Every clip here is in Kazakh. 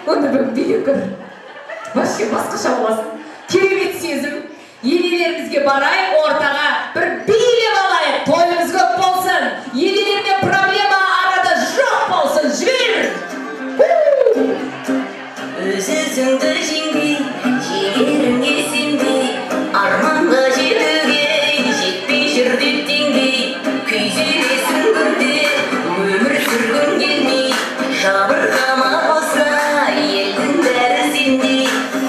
Onu ben biliyorum. Başka olasın. Keremet sezim. Yenilerimizge baray ortaga bir bile balayık. Toyumuz köp bolsun. Yenilerine problema arada жоқ bolsun. Жібер! Өзіңді жеңбей, жеңеріңе сенбей, арманға жетуге жетпей жүр деп теңдей, күйзелесің күнде өмір сүргің келмей, жабырқама болса елдің бәрі сендей.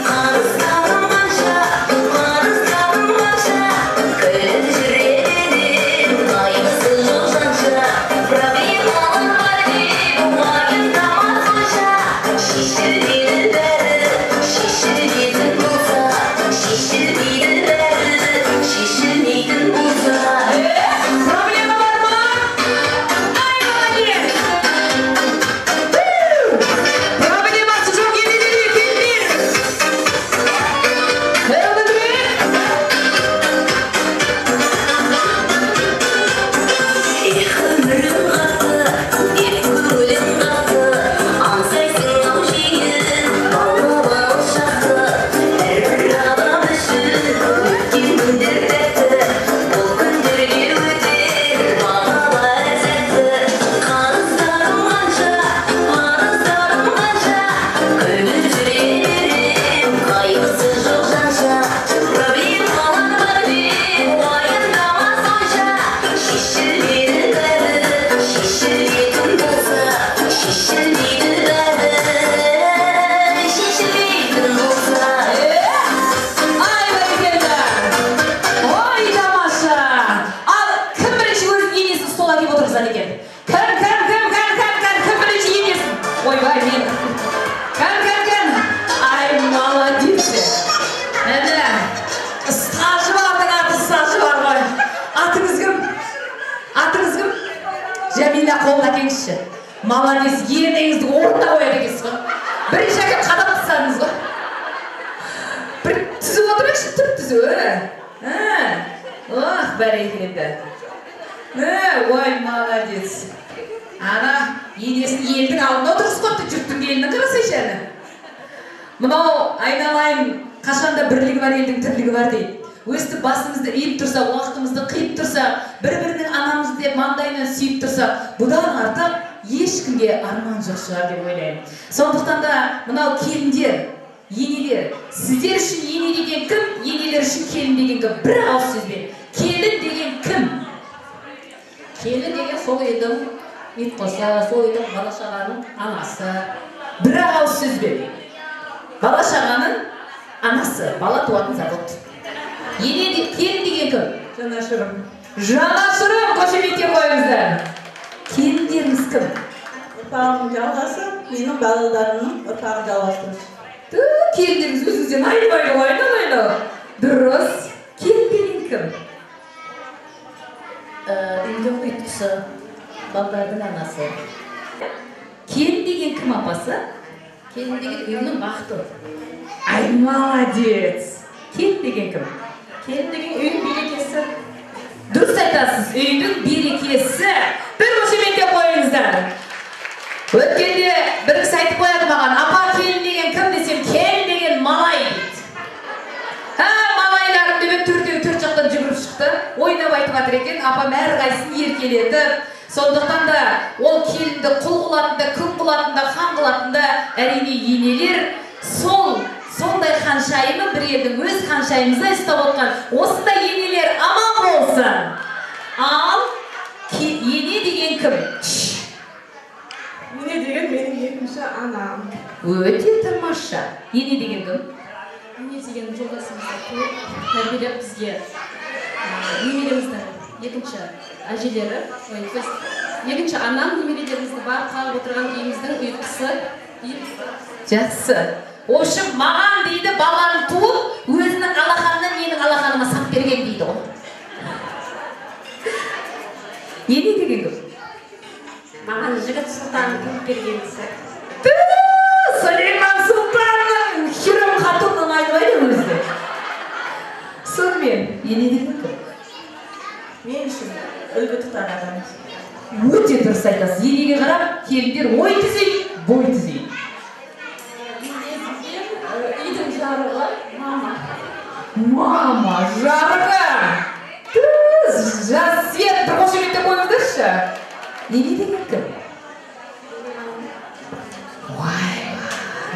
Қарыздарым қанша, күліп жүре берем, қайғысы жоқ жанша, проблемалар бар деп уайымдамасынша, шешілмейді бәрі, шешілмейтін болса, шешілмейді бәрі, шешілмейтін болса. Проблема бар ма? Ай, молодец! Проблемасы жоқ енелер екендер. Өмірің қатты, деп көңілің қатты, аңсайсың ау жиі, бауыр шақты. Әрбір адам үшін өткен күндер тәтті, бұл күндерге өтер бағалар сәтті. Қарыздарым қанша, күліп жүре берем, қайғысы жоқ жанша, проблемалар бар деп уайымдамасынша, шешілмейді бәрі, шешілмейтін болса, шешілмейді бәрі, шешілмейтін болса. Ай, бәрекелді! Ой, тамаша! Ал кім бірінші өзінің енесін стол әкеп отырғызған екен? Кім бірінші енесін? Ойбай, мен. Кім? Ай, молодец! Әні, стажы бардың аты стажы бар ғой. Атыңыз кім? Жәмила қолына әкеңізші. Молодец, ернеңізді орнына қояды екенсіз ғой. Бірінші әкеп қадап тастадыңыз ғой. Bir түзіп отырайықшы, түп түзу. Ох, бәрекелді. Ой, молодец. Ана, енесін елдің алдына отырғыз қойыпты, жұрттың елінің қарасайшы әні. Мынау айналайын, қашанда бірлігі бар елдің тірлігі бар дейді. Өстіп басымызды иіп тұрса, уақытымызды қиып тұрса, бір-бірінің анамызды деп маңдайынан сүйіп тұрса, бұдан артық ешкімге арман жоқ шығар деп ойлаймын. Сондықтан да мынау келіндер, енелер, сіздер үшін ене деген кім, енелер үшін келін деген кім? Бір ауыз сөзбен. Келін деген кім? Келін деген сол елдің ит қоса, сол елдің бала-шағаның анасы. Бір ауыз сөзбен. Бала-шағаның анасы, бала туатын завод. Келін деген кім? Жанашырым. Жанашырым, қошеметтеп қойыңыздар. Келіндеріңіз кім? Ұрпағым жалғасы, менің балаларымның ұрпағын жалғастырышы. Келіндеріңіз өзіңізден айналайды. Дұрыс. Келін деген кім? Үйдің ұйытқысы, балалардың анасы. Келін деген кім апасы? Келін деген үйінің бақыты. Ай, молодец. Келін деген кім? Келін деген үйдің берекесі. Дұрыс айтасыз, үйдің берекесі. Bir қошеметтеп қойыңыздар. Өткенде бір кісі айтып қояды маған, апа келін деген кім десем, келін деген малай дейді. Малайларым деп төрт жақтан жүгіріп шықты. Ойнап айтып жатыр екен, апам әрқайсысын еркелетіп. Сондықтан да ол келінді құл қылатында, күң қылатында, хан қылатында әрине енелер сондай ханшайымы бір елдің өз ханшайымызды ұстап отқан. Осындай енелер аман болсын. Ал ене деген кім? Ене деген менің екінші анам. Өте тамаша. Ене деген кім? Ене деген жолдасымызды туып, тәрбиелеп бізге немереміздің екінші әжелері, екінші анам немерелерімізді бар қалып отырған үйіміздің ұйытқысы. Жақсы. Ошым маған дейді баланы туып, өзінің алақанынан менің алақаныма сап берген дейді ғой. Ене деген кім? Маған жігіт сұлтан туып берген кісі. Сулейман Сұлтанның Хирам хатунның айтпайды өзі. Сонымен, ене деген кім? Мен үшін үлгі тұтар адам. Өте дұрыс айтасыз. Енеге қарап, келіндер ой түзейді, бой түзейді. Үйдің жарығы, мама. Мама, жарығы! Жас свет, бір қошеметте қойыңыздаршы. Неге деген кім?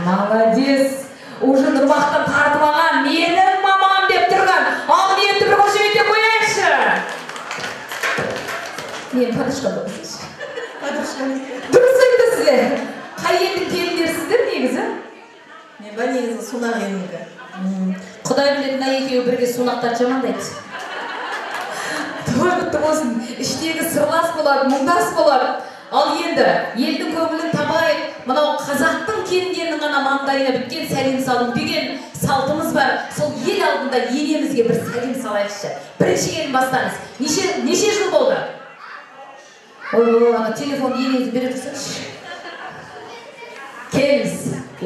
Молодец! Уже нұрмақтан тартып алған, менің мамам деп тұрған. Ал ниетті бір қошеметте қояйықшы. Мен Падышқан дұрысыз. Падышқан. Дұрыс айтасыздар. Қай елдің келіндерсіздер негізі? Мен ба негізі Сунақ елінікі. Құдай білетін екеуі бірге Сунақтар жамандайды. Той құтты болсын, іштегі сырлас болады, мұңдас болады. Ал енді, елдің көңілін табайық, мынау қазақтың келіндерінің ғана маңдайына біткен сәлем салу деген салтымыз бар. Сол ел алдында енемізге бір сәлем салайықшы. Бірінші келін бастаңыз. Неше жыл болды? Ой, ана телефон енеңізді бере тұрсаңызшы. Келіңіз,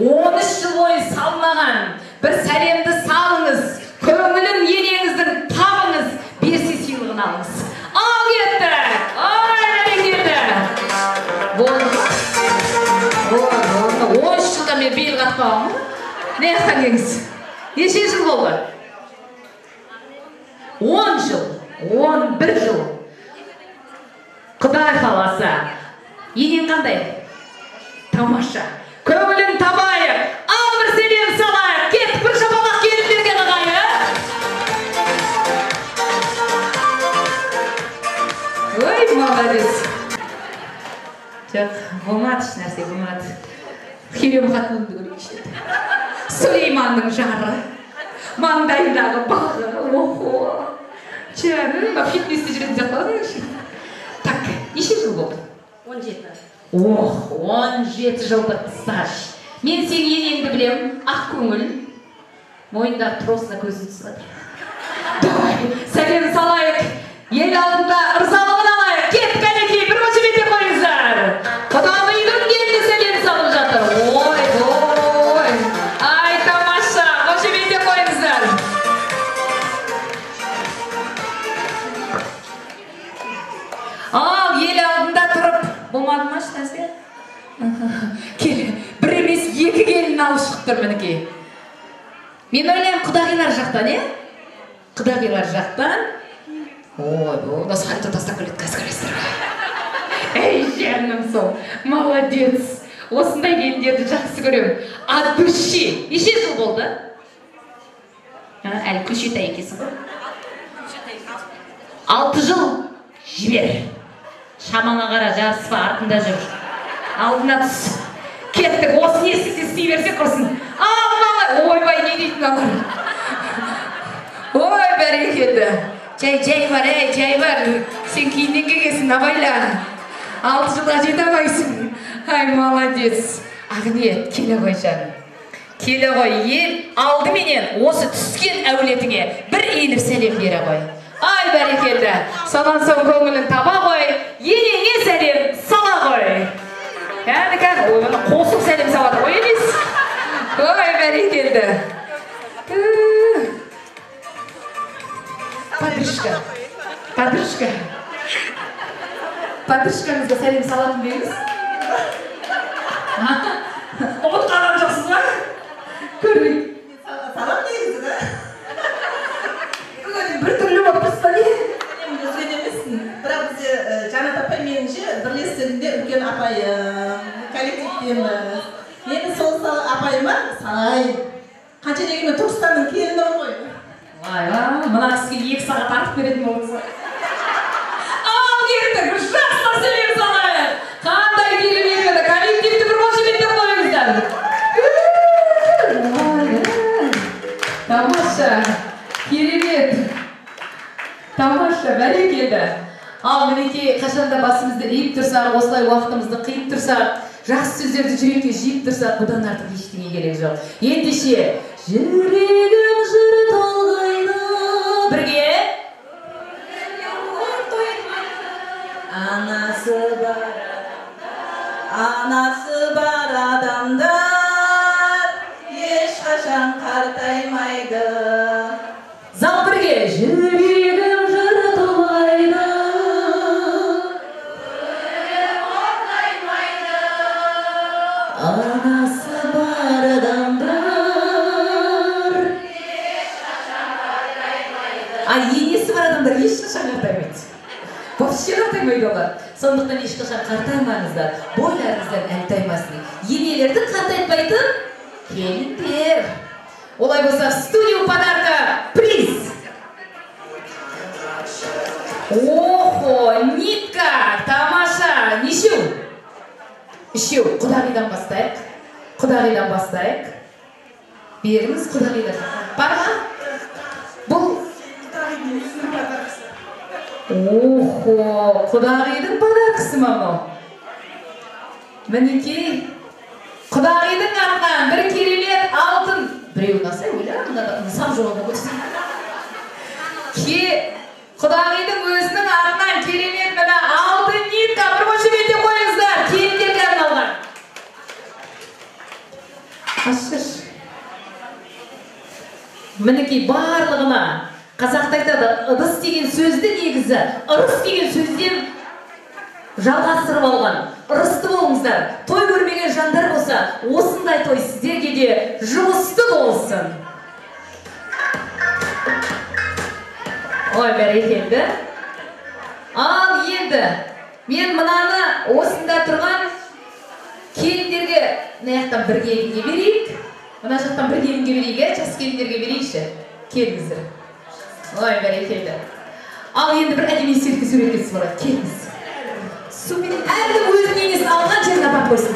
13 жыл бойы салмаған бір сәлемді салыңыз. Көңілін енеңіздің табыңыз, берсе сыйлығын алыңыз. Ал кетті! Ой, бәрекелді! Болды ма? Болды. 13 жылда мен бел қатпағым. Не айтқан кеңіз? Неше жыл болды? 10 жыл, 11 жыл. Құдай қаласа. Енең қандай? Тамаша. Көңілін табайық. Ал бір сәлем салайық. Кеттік бір шапалақ келіндерге қағайы. Ой, молодец. Жоқ, болмады еш нәрсе, болмады. Хелем қатынымды көрейікші. Сулейманның жары. Маңдайындағы бағы. Охо. Жаным, фитнесте жүретін жақпадың үшін. Так, неше жыл болды? 17. Ох, 17 жылдық стаж. Мен сен енеңді білем, ақ көңіл. Мойындағы тросына көзін түсіп. Давай, сәлем салайық. Ел алдында ырзалығын алайық. Кеттік әлекей, бір қошемете қойыңыздар. Құдалыйдың келді сәлем салып жатыр. Ой. Ай, тамаша, қошемете қойыңыздар. Ал, ел алдында тұрып, болмады ма шынасы? Кел, бір емес екі келін алып шығып тұр мінекей. Мен ойлаймын, құдағилар жақтан, е? Құдағилар жақтан. Ой, оны сальто тастап келеді қазір. Эй, жаным сол, молодец. Осындай келіндерді жақсы көрем. От души. Неше жыл болды? Әлі күлшет әйекесің ғой? 6 жыл жібер. Шамаңа қара, жарыспа, артында жүр. Алдына түс. Кеттік, осы несікте істей берсе құрсын. Ойбай, не дейтін алар? Ой, бәрекелді. Жай бар, жай бар. Сен кейіннен кегесін, абайла. 6 жылға жете алмайсың. Ай, молодец. Ағниет, келе ғой жаным. Келе ғой, ел алдыменен осы түскен әулетіңе бір иіліп сәлем бере ғой. Ай, бәрекелді. Сонан соң көңілін таба ғой, енеңе сәлем сала ғой. Кәді, ой, оны қосып сәлем салады ғой емес. Ой, бәрекелді. Подружка. Подружкаңызға сәлем салатын беңіз? От қалам жоқсыз ба? Көрмей. Салам негізі да? Бір түрлі болып тұрсыз ба не? Мен өзген емессің. Бірақ бізде Жанат апай меніңше бірлестігінде үлкен апайым, коллективтеміз. Енді сол апайыма салайын. Қанша дегенмен Түркістанның келіні ғой. Мына кісіге 2 сағат артып беретін болса. Ал кеттік, жастар сәлем салайық. Қандай керемет, коллективті бір қошеметтер қойыңыздар. Тамаша, керемет. Тамаша, бәрекелді. Ал мінекей, қашанда басымызды иіп тұрсақ, осылай уақытымызды қиып тұрсақ, жақсы сөздерді жүрекке жиып тұрсақ, бұдан артық ештеңе керек жоқ. Ендеше, жүрегім жыр толғайды. Бірге? Анасы бар адамдар ешқашан қартаймайды. Зал бірге. Жүрегім жыр толғайды. Anası var adamдар. Ay, енесі бар адамдар ешқашан қартаймайды. Вообще қартаймайды олар. Сондықтан ешқашан қартаймаңыздар. Бойларыңыздан әлтаймасын. Енелерді қартайтпайтын келіндер. Олай болса, в студию подарка приз. Охо, нитка, тамаша, нешеу? Үшеу, құдағидан бастайық. Құдағидан бастайық. Беріңіз құдағидан. Барға? Бұл... Охо, құдағидің подаркасы ма бұл? Мінекей, құдағидің артынан бір керемет алтын. Біреу наса, өлі, мынада нысам жоғында көрсін. Құдағидің өзінің артынан керемет мына алтын нитка. Бір қошеметтеп қойыңыздар, келіндерге арналған. Ашыш. Мінекей барлығына қазақта айтады, ыдыс деген сөзді негізі, ырыс деген сөзден жалғастырып алған. Ырысты болыңыздар. Той көрмеген жандар болса, осындай той сіздерге де жұмысты болсын. Ой, бәрекелді. Ал енді, мен мынаны осында тұрған келіндерге мына жақтан бір келінге берейік. Мына жақтан бір келінге берейік, жас келіндерге берейікші. Келіңіздер. Ой, бәрекелді. Ал енді бір әдемі селфи суреткесі болады. Келіңіз. Сумен әркім өзінің енесін алған жерін апарып қойсын.